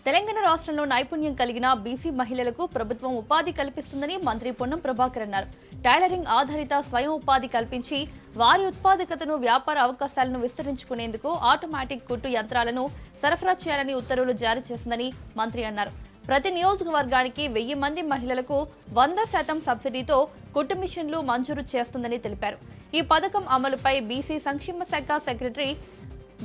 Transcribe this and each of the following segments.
తెలంగాణ రాష్ట్రంలో నైపుణ్యం కలిగిన బీసీ మహిళలకు ప్రభుత్వం ఉపాధి కల్పిస్తుందని మంత్రి పొన్నం ప్రభాకర్ అన్నారు. టైలరింగ్ ఆధారిత స్వయం ఉపాధి కల్పించి వారి ఉత్పాదకతను వ్యాపార అవకాశాలను విస్తరించుకునేందుకు ఆటోమేటిక్ కుట్టు యంత్రాలను సరఫరా చేయాలని ఉత్తర్వులు జారీ చేసిందని మంత్రి అన్నారు. ప్రతి నియోజకవర్గానికి 1000 మంది మహిళలకు 100% సబ్సిడీతో కుట్టు మిషన్లు మంజూరు చేస్తుందని తెలిపారు. ఈ పథకం అమలుపై బీసీ సంక్షేమ శాఖ secretary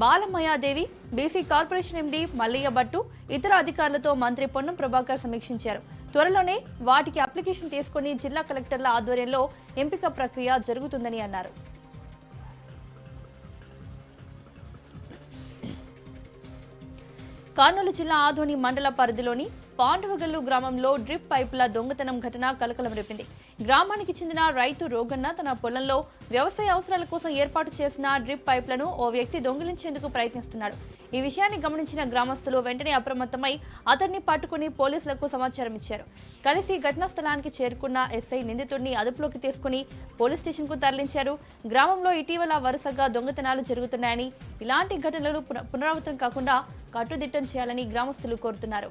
Balamayadevi, BC corporation MD Mallaiah Bhattu, ఇతర అధికారులతో మంత్రి పొన్నం ప్రభాకర్ సమీక్షించారు. త్వరలోనే వాటికి అప్లికేషన్ తీసుకుని జిల్లా కలెక్టర్ల ఆధ్వర్యంలో ఎంపిక ప్రక్రియ జరుగుతుందని అన్నారు. కర్నూలు జిల్లా ఆదోని మండల పరిధిలోని పాండవగల్లు గ్రామంలో డ్రిప్ పైపుల దొంగతనం ఘటన కలకలం రేపింది. గ్రామానికి చెందిన రైతు రోగన్న తన పొలంలో వ్యవసాయ అవసరాల కోసం ఏర్పాటు చేసిన డ్రిప్ పైపులను ఓ వ్యక్తి దొంగిలించేందుకు ప్రయత్నిస్తున్నాడు. ఈ విషయాన్ని గమనించిన గ్రామస్తులు వెంటనే అప్రమత్తమై అతన్ని పట్టుకుని పోలీసులకు సమాచారం ఇచ్చారు. కలిసి ఘటనా స్థలానికి చేరుకున్న ఎస్ఐ నిందితుడిని అదుపులోకి తీసుకుని పోలీస్ స్టేషన్కు తరలించారు. గ్రామంలో ఇటీవల వరుసగా దొంగతనాలు జరుగుతున్నాయని, ఇలాంటి ఘటనలు పునరావృతం కాకుండా కట్టుదిట్టం చేయాలని గ్రామస్తులు కోరుతున్నారు.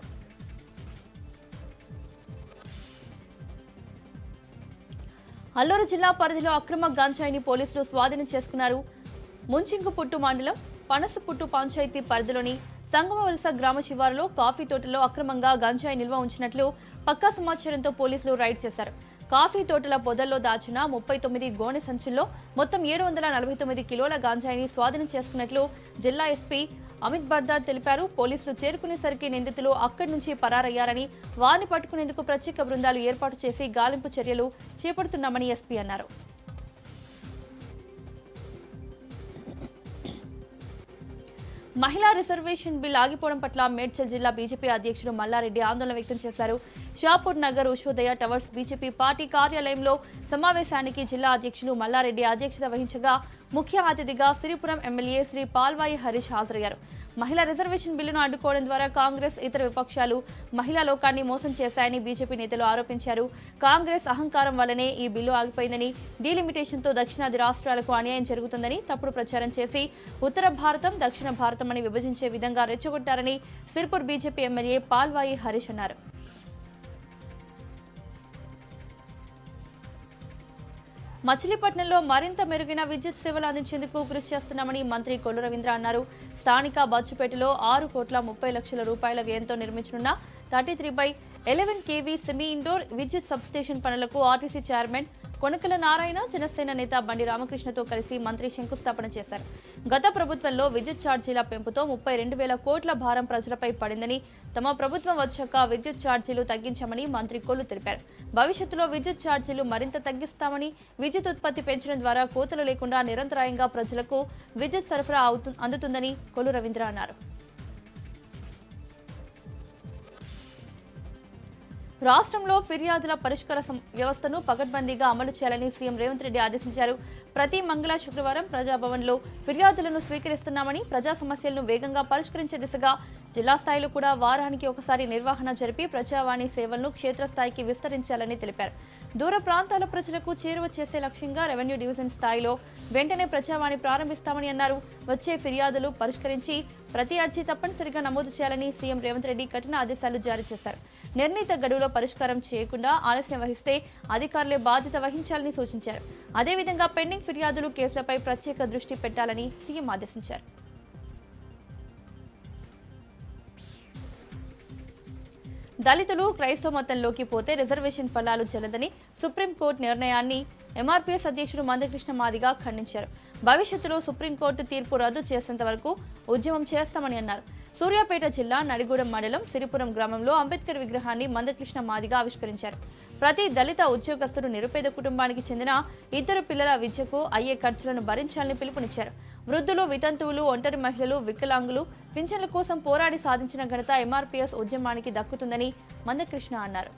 అల్లూరు జిల్లా పరిధిలో అక్రమ గంజాయిని పోలీసులు స్వాధీనం చేసుకున్నారు. ముంచింగుపుట్టు మండలం పనసపుట్టు పంచాయతీ పరిధిలోని సంగమవలస గ్రామ శివారులో కాఫీ తోటలో అక్రమంగా గంజాయి నిల్వ ఉంచినట్లు పక్కా సమాచారంతో పోలీసులు రైడ్ చేశారు. కాఫీ తోటల పొదల్లో దాచిన 39 గోనె సంచుల్లో మొత్తం 749 కిలోల గంజాయిని స్వాధీనం చేసుకున్నట్లు జిల్లా ఎస్పీ అమిత్ బర్దార్ తెలిపారు. పోలీసులు చేరుకునేసరికి నిందితులు అక్కడి నుంచి పరారయ్యారని, వారిని పట్టుకునేందుకు ప్రత్యేక బృందాలు ఏర్పాటు చేసి గాలింపు చర్యలు చేపడుతున్నామని ఎస్పీ అన్నారు. మహిళా రిజర్వేషన్ బిల్ ఆగిపోవడం పట్ల మేడ్చల్ జిల్లా బీజేపీ అధ్యక్షుడు మల్లారెడ్డి ఆందోళన వ్యక్తం చేశారు. Shapur Nagar Ushodaya towers BJP party కార్యాలయంలో సమావేశానికి జిల్లా అధ్యక్షులు మల్లారెడ్డి అధ్యక్షత వహించగా ముఖ్య అతిథిగా సిరిపురం ఎమ్మెల్యే శ్రీ పాల్వాయి హరీష్ హాజరయ్యారు. మహిళా రిజర్వేషన్ బిల్లును అడ్డుకోవడం ద్వారా కాంగ్రెస్ ఇతర విపక్షాలు మహిళా లోకాన్ని మోసం చేశాయని బీజేపీ నేతలు ఆరోపించారు. కాంగ్రెస్ అహంకారం వల్లనే ఈ బిల్లు ఆగిపోయిందని, డీలిమిటేషన్తో దక్షిణాది రాష్ట్రాలకు అన్యాయం జరుగుతుందని తప్పుడు ప్రచారం చేసి ఉత్తర భారతం దక్షిణ భారతం అని విభజించే విధంగా రెచ్చగొట్టారని సిరిపూర్ బీజేపీ ఎమ్మెల్యే పాల్వాయి హరీష్ అన్నారు. మచిలీపట్నంలో మరింత మెరుగైన విద్యుత్ సేవలు అందించేందుకు కృషి చేస్తున్నామని మంత్రి కొల్లు రవీంద్ర అన్నారు. స్థానిక బచ్చుపేటలో 6,30,00,000 రూపాయల వ్యయంతో నిర్మించనున్న 33/11 kV సెమీ ఇండోర్ విద్యుత్ సబ్స్టేషన్ పనులకు ఆర్టీసీ చైర్మన్ కొనకల నారాయణ, జనసేన నేత బండి రామకృష్ణతో కలిసి మంత్రి శంకుస్థాపన చేశారు. గత ప్రభుత్వంలో విద్యుత్ ఛార్జీల పెంపుతో 32,000 కోట్ల భారం ప్రజలపై పడిందని, తమ ప్రభుత్వం వచ్చాక విద్యుత్ ఛార్జీలు తగ్గించామని మంత్రి కొల్లు తెలిపారు. భవిష్యత్తులో విద్యుత్ ఛార్జీలు మరింత తగ్గిస్తామని, విద్యుత్ ఉత్పత్తి పెంచడం ద్వారా కోతలు లేకుండా నిరంతరాయంగా ప్రజలకు విద్యుత్ సరఫరా అందుతుందని కొల్లు రవీంద్ర అన్నారు. రాష్ట్రంలో ఫిర్యాదుల పరిష్కార వ్యవస్థను పకడ్బందీగా అమలు చేయాలని సీఎం రేవంత్ రెడ్డి ఆదేశించారు. ప్రతి మంగళ శుక్రవారం ప్రజాభవన్లో ఫిర్యాదులను స్వీకరిస్తున్నామని, ప్రజా సమస్యలను వేగంగా పరిష్కరించే దిశగా జిల్లా స్థాయిలో కూడా వారానికి ఒకసారి నిర్వహణ జరిపి ప్రజావాణి సేవలను క్షేత్రస్థాయికి విస్తరించాలని తెలిపారు. దూర ప్రాంతాల ప్రజలకు చేరువ చేసే లక్ష్యంగా రెవెన్యూ డివిజన్ స్థాయిలో వెంటనే ప్రజావాణి ప్రారంభిస్తామని అన్నారు. వచ్చే ఫిర్యాదులు పరిష్కరించి ప్రతి అర్జీ తప్పనిసరిగా నమోదు చేయాలని సీఎం రేవంత్ రెడ్డి కఠిన ఆదేశాలు జారీ చేశారు. నిర్ణీత గడువులో పరిష్కారం చేయకుండా ఆలస్యం వహిస్తే అధికారులే బాధ్యత వహించాలని సూచించారు. అదేవిధంగా పెండింగ్ ఫిర్యాదులు కేసులపై ప్రత్యేక దృష్టి పెట్టాలని సీఎం ఆదేశించారు. దళితులు క్రైస్తవ మతంలోకి పోతే రిజర్వేషన్ ఫలాలు చెల్లదని సుప్రీంకోర్టు నిర్ణయాన్ని ఎంఆర్పీఎస్ అధ్యక్షుడు మందకృష్ణ మాదిగ ఖండించారు. భవిష్యత్తులో సుప్రీంకోర్టు తీర్పు రద్దు చేసేంత వరకు ఉద్యమం చేస్తామని అన్నారు. సూర్యాపేట జిల్లా నడిగూడెం మండలం సిరిపురం గ్రామంలో అంబేద్కర్ విగ్రహాన్ని మందకృష్ణ మాదిగ ఆవిష్కరించారు. ప్రతి దళిత ఉద్యోగస్తుడు నిరుపేద కుటుంబానికి చెందిన 2 పిల్లల విద్యకు అయ్యే ఖర్చులను భరించాలని పిలుపునిచ్చారు. వృద్ధులు, వితంతువులు, ఒంటరి మహిళలు, వికలాంగులు పింఛన్ల కోసం పోరాడి సాధించిన ఘనత ఎంఆర్పీఎస్ ఉద్యమానికి దక్కుతుందని మందకృష్ణ అన్నారు.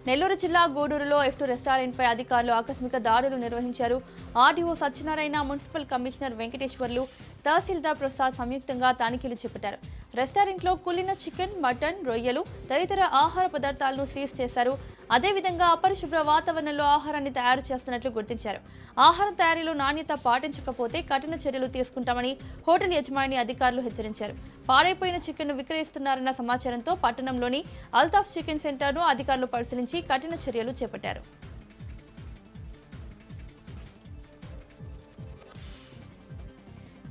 నెల్లూరు జిల్లా గూడూరులో F2 రెస్టారెంట్పై అధికారులు ఆకస్మిక దాడులు నిర్వహించారు. RDO Satyanarayana, municipal commissioner Venkateswarlu, తహసీల్దార్ ప్రసాద్ సంయుక్తంగా తనిఖీలు చేపట్టారు. రెస్టారెంట్లో కులిన చికెన్, మటన్, రొయ్యలు తదితర ఆహార పదార్థాలను సీజ్ చేశారు. అదేవిధంగా అపరిశుభ్ర వాతావరణంలో ఆహారాన్ని తయారు చేస్తున్నట్లు గుర్తించారు. ఆహారం తయారీలో నాణ్యత పాటించకపోతే కఠిన చర్యలు తీసుకుంటామని హోటల్ యజమాని అధికారులు హెచ్చరించారు. పాడైపోయిన చికెన్ను విక్రయిస్తున్నారన్న సమాచారంతో పట్టణంలోని అల్తాఫ్ చికెన్ సెంటర్ను అధికారులు పరిశీలించి కఠిన చర్యలు చేపట్టారు.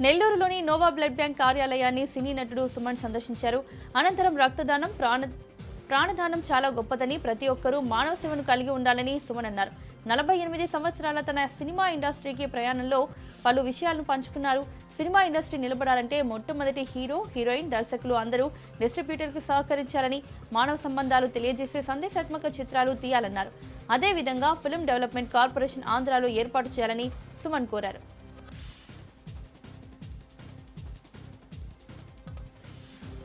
నెల్లూరులోని నోవా బ్లడ్ బ్యాంక్ కార్యాలయాన్ని సినీ నటుడు సుమన్ సందర్శించారు. అనంతరం రక్తదానం, ప్రాణదానం చాలా గొప్పదని, ప్రతి ఒక్కరూ మానవ సేవను కలిగి ఉండాలని సుమన్ అన్నారు. 48 సంవత్సరాల తన సినిమా ఇండస్ట్రీకి ప్రయాణంలో పలు విషయాలను పంచుకున్నారు. సినిమా ఇండస్ట్రీ నిలబడాలంటే మొట్టమొదటి హీరో, హీరోయిన్, దర్శకులు అందరూ డిస్ట్రిబ్యూటర్కి సహకరించాలని, మానవ సంబంధాలు తెలియజేసే సందేశాత్మక చిత్రాలు తీయాలన్నారు. అదేవిధంగా ఫిల్మ్ డెవలప్మెంట్ కార్పొరేషన్ ఆంధ్రాలో ఏర్పాటు చేయాలని సుమన్ కోరారు.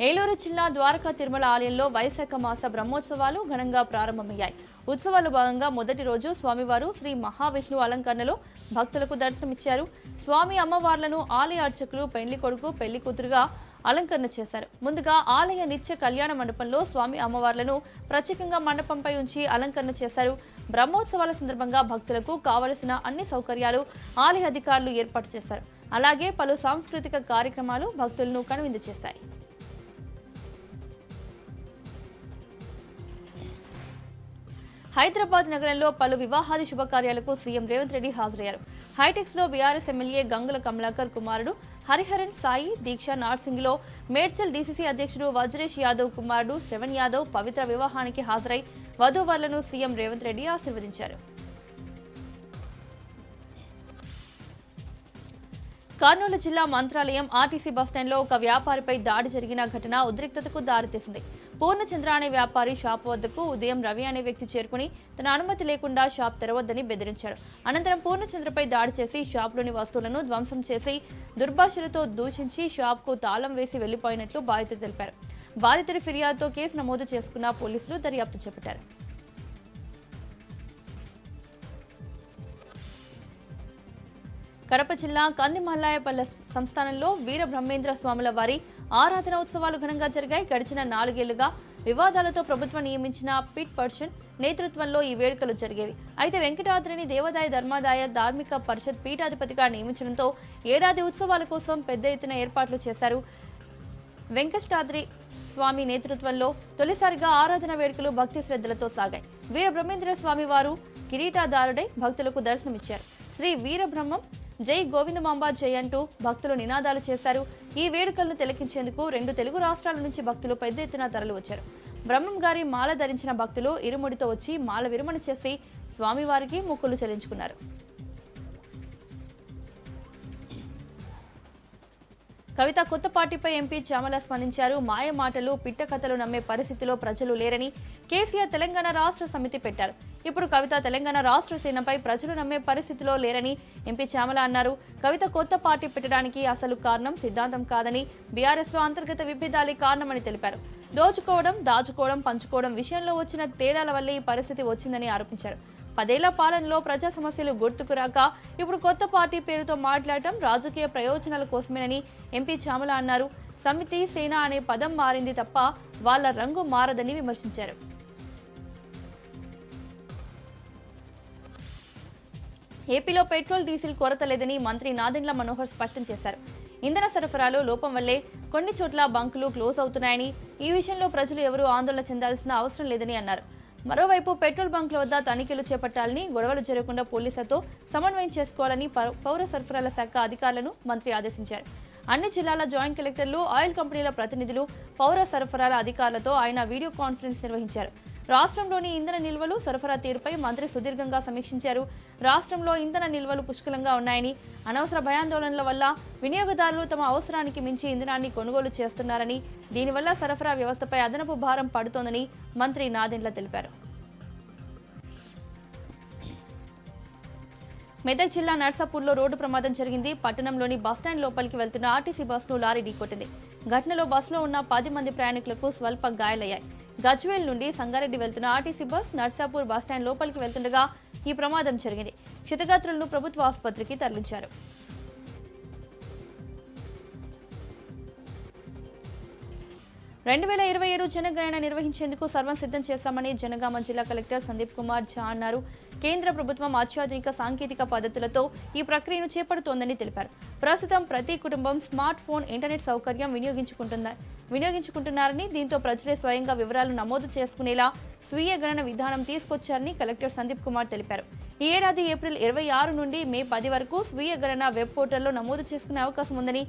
ఏలూరు జిల్లా ద్వారకా తిరుమల ఆలయంలో వైశాఖ మాస బ్రహ్మోత్సవాలు ఘనంగా ప్రారంభమయ్యాయి. ఉత్సవాల్లో భాగంగా మొదటి రోజు స్వామివారు శ్రీ మహావిష్ణువు అలంకరణలో భక్తులకు దర్శనమిచ్చారు. స్వామి అమ్మవార్లను ఆలయ అర్చకులు పెళ్లి కొడుకు, పెళ్లి కూతురుగా అలంకరణ చేశారు. ముందుగా ఆలయ నిత్య కళ్యాణ మండపంలో స్వామి అమ్మవార్లను ప్రత్యేకంగా మండపంపై ఉంచి అలంకరణ చేశారు. బ్రహ్మోత్సవాల సందర్భంగా భక్తులకు కావలసిన అన్ని సౌకర్యాలు ఆలయ అధికారులు ఏర్పాటు చేశారు. అలాగే పలు సాంస్కృతిక కార్యక్రమాలు భక్తులను కనువిందు చేశాయి. హైదరాబాద్ నగరంలో పలు వివాహాది శుభకార్యాలకు సీఎం రేవంత్ రెడ్డి హాజరయ్యారు. హైటెక్స్ లో బీఆర్ఎస్ ఎమ్మెల్యే గంగుల కమలాకర్ కుమారుడు హరిహరన్ సాయి దీక్ష నార్సింగ్ లో మేడ్చల్ డీసీసీ అధ్యక్షుడు వజ్రేష్ యాదవ్ కుమారుడు శ్రవణ్ యాదవ్ పవిత్ర వివాహానికి హాజరై వధూవరులను సీఎం రేవంత్ రెడ్డి ఆశీర్వదించారు. కర్నూలు జిల్లా మంత్రాలయం ఆర్టీసీ బస్టాండ్లో ఒక వ్యాపారిపై దాడి జరిగిన ఘటన ఉద్రిక్తతకు దారితీసింది. పూర్ణచంద్ర అనే వ్యాపారి షాప్ వద్దకు ఉదయం రవి అనే వ్యక్తి చేరుకుని తన అనుమతి లేకుండా షాప్ తెరవద్దని బెదిరించాడు. అనంతరం పూర్ణచంద్రపై దాడి చేసి షాప్లోని వస్తువులను ధ్వంసం చేసి దుర్భాషలతో దూషించి షాప్కు తాళం వేసి వెళ్లిపోయినట్లు బాధితులు తెలిపారు. బాధితుడి ఫిర్యాదుతో కేసు నమోదు చేసుకున్న పోలీసులు దర్యాప్తు చేపట్టారు. కడప జిల్లా కందిమల్లాయపల్లె సంస్థానంలో వీర బ్రహ్మేంద్ర స్వాముల వారి ఆరాధన ఉత్సవాలు ఘనంగా జరిగాయి. గడిచిన 4 ఏళ్లుగా వివాదాలతో ప్రభుత్వం నియమించిన పిట్ పర్సన్ నేతృత్వంలో ఈ వేడుకలు జరిగేవి. అయితే వెంకటాద్రిని దేవాదాయ ధర్మాదాయ ధార్మిక పరిషత్ పీఠాధిపతిగా నియమించడంతో ఏడాది ఉత్సవాల కోసం పెద్ద ఎత్తున ఏర్పాట్లు చేశారు. వెంకటాద్రి స్వామి నేతృత్వంలో తొలిసారిగా ఆరాధన వేడుకలు భక్తి శ్రద్ధలతో సాగాయి. వీర బ్రహ్మేంద్ర స్వామి వారు కిరీటాదారుడై భక్తులకు దర్శనమిచ్చారు. శ్రీ వీరబ్రహ్మం జై గోవిందమాంబ జై అంటూ భక్తులు నినాదాలు చేశారు. ఈ వేడుకలను తిలకించేందుకు 2 తెలుగు రాష్ట్రాల నుంచి భక్తులు పెద్ద ఎత్తున తరలి వచ్చారు. బ్రహ్మం గారి మాల ధరించిన భక్తులు ఇరుముడితో వచ్చి మాల విరమణ చేసి స్వామివారికి మొక్కులు చెల్లించుకున్నారు. కవిత కొత్త పార్టీపై ఎంపీ చామల స్పందించారు. మాయ మాటలు, పిట్ట కథలు నమ్మే పరిస్థితిలో ప్రజలు లేరని కేసీఆర్ తెలంగాణ రాష్ట్ర సమితి పెట్టారు. ఇప్పుడు కవిత తెలంగాణ రాష్ట్ర సేనపై ప్రజలు నమ్మే పరిస్థితిలో లేరని ఎంపీ చామల అన్నారు. కవిత కొత్త పార్టీ పెట్టడానికి అసలు కారణం సిద్ధాంతం కాదని, బీఆర్ఎస్లో అంతర్గత విభేదాలే కారణమని తెలిపారు. దోచుకోవడం, దాచుకోవడం, పంచుకోవడం విషయంలో వచ్చిన తేడాల వల్లే ఈ పరిస్థితి వచ్చిందని ఆరోపించారు. 10 ఏళ్ల పాలనలో ప్రజా సమస్యలు గుర్తుకురాక ఇప్పుడు కొత్త పార్టీ పేరుతో మాట్లాడటం రాజకీయ ప్రయోజనాల కోసమేనని ఎంపీ చామల అన్నారు. సమితి, సేన అనే పదం మారింది తప్ప వాళ్ల రంగు మారదని విమర్శించారు. ఏపీలో పెట్రోల్, డీజిల్ కొరత లేదని మంత్రి నాదెండ్ల మనోహర్ స్పష్టం చేశారు. ఇంధన సరఫరాలో లోపం వల్లే కొన్ని చోట్ల బంకులు క్లోజ్ అవుతున్నాయని, ఈ విషయంలో ప్రజలు ఎవరూ ఆందోళన చెందాల్సిన అవసరం లేదని అన్నారు. మరోవైపు పెట్రోల్ బంకుల వద్ద తనిఖీలు చేపట్టాలని, గొడవలు జరగకుండా పోలీసులతో సమన్వయం చేసుకోవాలని పౌర సరఫరాల శాఖ అధికారులను మంత్రి ఆదేశించారు. అన్ని జిల్లాల జాయింట్ కలెక్టర్లు, ఆయిల్ కంపెనీల ప్రతినిధులు, పౌర సరఫరాల అధికారులతో ఆయన వీడియో కాన్ఫరెన్స్ నిర్వహించారు. రాష్ట్రంలోని ఇంధన నిల్వలు, సరఫరా తీరుపై మంత్రి సుదీర్ఘంగా సమీక్షించారు. రాష్ట్రంలో ఇంధన నిల్వలు పుష్కలంగా ఉన్నాయని, అనవసర భయాందోళనల వల్ల వినియోగదారులు తమ అవసరానికి మించి ఇంధనాన్ని కొనుగోలు చేస్తున్నారని, దీనివల్ల సరఫరా వ్యవస్థపై అదనపు భారం పడుతోందని మంత్రి నాదెండ్ల తెలిపారు. మెదక్ జిల్లా నర్సాపూర్లో రోడ్డు ప్రమాదం జరిగింది. పట్టణంలోని బస్టాండ్ లోపలికి వెళ్తున్న ఆర్టీసీ బస్సును లారీ ఢీకొట్టింది. ఘటనలో బస్సులో ఉన్న 10 మంది ప్రయాణికులకు స్వల్ప గాయాలయ్యాయి. గజ్వేల్ నుండి సంగారెడ్డి వెళ్తున్న ఆర్టీసీ బస్ నర్సాపూర్ బస్టాండ్ లోపలికి వెళ్తుండగా ఈ ప్రమాదం జరిగింది. క్షతగాత్రులను ప్రభుత్వ ఆసుపత్రికి తరలించారు. 2027 జనగణన నిర్వహించేందుకు సర్వం సిద్ధం చేశామని జనగామ జిల్లా కలెక్టర్ సందీప్ కుమార్ ఝా అన్నారు. కేంద్ర ప్రభుత్వం అత్యాధునిక సాంకేతిక పద్ధతులతో ఈ ప్రక్రియను చేపడుతోందని తెలిపారు. ప్రస్తుతం ప్రతి కుటుంబం స్మార్ట్ ఫోన్, ఇంటర్నెట్ సౌకర్యం వినియోగించుకుంటున్నారని, దీంతో ప్రజలే స్వయంగా వివరాలు నమోదు చేసుకునేలా స్వీయ గణన విధానం తీసుకొచ్చారని కలెక్టర్ సందీప్ కుమార్ తెలిపారు. ఈ ఏడాది ఏప్రిల్ 26 నుండి మే 10 వరకు స్వీయ గణన వెబ్ పోర్టల్లో నమోదు చేసుకునే అవకాశం ఉందని,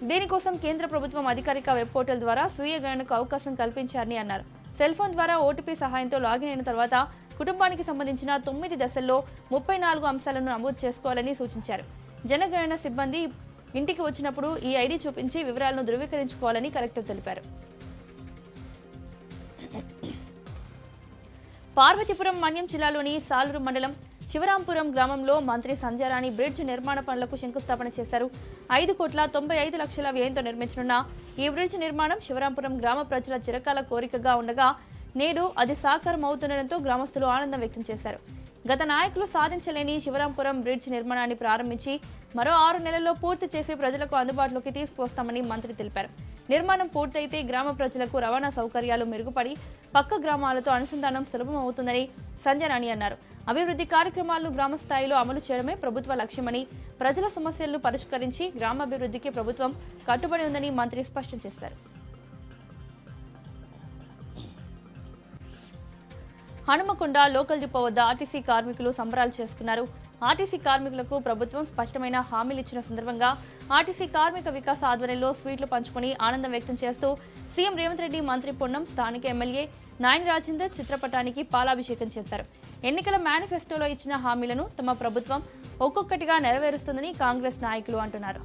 దీనికోసం కేంద్ర ప్రభుత్వం అధికారిక వెబ్ పోర్టల్ ద్వారా స్వీయ గణనకు అవకాశం కల్పించారని అన్నారు. సెల్ ఫోన్ ద్వారా ఓటీపీ సహాయంతో లాగిన్ అయిన తర్వాత కుటుంబానికి సంబంధించిన 9 దశల్లో 34 అంశాలను నమోదు చేసుకోవాలని సూచించారు. జనగణన సిబ్బంది ఇంటికి వచ్చినప్పుడు ఈ ఐడి చూపించి వివరాలను ధృవీకరించుకోవాలని కలెక్టర్ తెలిపారు. పార్వతీపురం మన్యం జిల్లాలోని సాలూరు మండలం శివరాంపురం గ్రామంలో మంత్రి సంధ్యారాణి బ్రిడ్జ్ నిర్మాణ పనులకు శంకుస్థాపన చేశారు. 5,95,00,000 వ్యయంతో నిర్మించనున్న ఈ బ్రిడ్జ్ నిర్మాణం శివరాంపురం గ్రామ ప్రజల చిరకాల కోరికగా ఉండగా నేడు అది సాకారం అవుతుండటంతో గ్రామస్తులు ఆనందం వ్యక్తం చేశారు. గత నాయకులు సాధించలేని శివరాంపురం బ్రిడ్జ్ నిర్మాణాన్ని ప్రారంభించి మరో 6 నెలల్లో పూర్తి చేసి ప్రజలకు అందుబాటులోకి తీసుకువస్తామని మంత్రి తెలిపారు. నిర్మాణం పూర్తయితే గ్రామ ప్రజలకు రవాణా సౌకర్యాలు మెరుగుపడి పక్క గ్రామాలతో అనుసంధానం సులభం అవుతుందని సంధ్యారాణి అన్నారు. అభివృద్ధి కార్యక్రమాలను గ్రామ స్థాయిలో అమలు చేయడమే ప్రభుత్వ లక్ష్యమని, ప్రజల సమస్యలను పరిష్కరించి గ్రామాభివృద్ధికి ప్రభుత్వం కట్టుబడి ఉందని మంత్రి స్పష్టం చేశారు. హనుమకొండ లోకల్ డిపో వద్ద ఆర్టీసీ కార్మికులు సంబరాలు చేసుకున్నారు. ఆర్టీసీ కార్మికులకు ప్రభుత్వం స్పష్టమైన హామీలు ఇచ్చిన సందర్భంగా ఆర్టీసీ కార్మిక వికాస్ ఆధ్వర్యంలో స్వీట్లు పంచుకొని ఆనందం వ్యక్తం చేస్తూ సీఎం రేవంత్ రెడ్డి, మంత్రి పొన్నం, స్థానిక ఎమ్మెల్యే నాయని రాజేందర్ చిత్రపటానికి పాలాభిషేకం చేశారు. ఎన్నికల మేనిఫెస్టోలో ఇచ్చిన హామీలను తమ ప్రభుత్వం ఒక్కొక్కటిగా నెరవేరుస్తుందని కాంగ్రెస్ నాయకులు అంటున్నారు.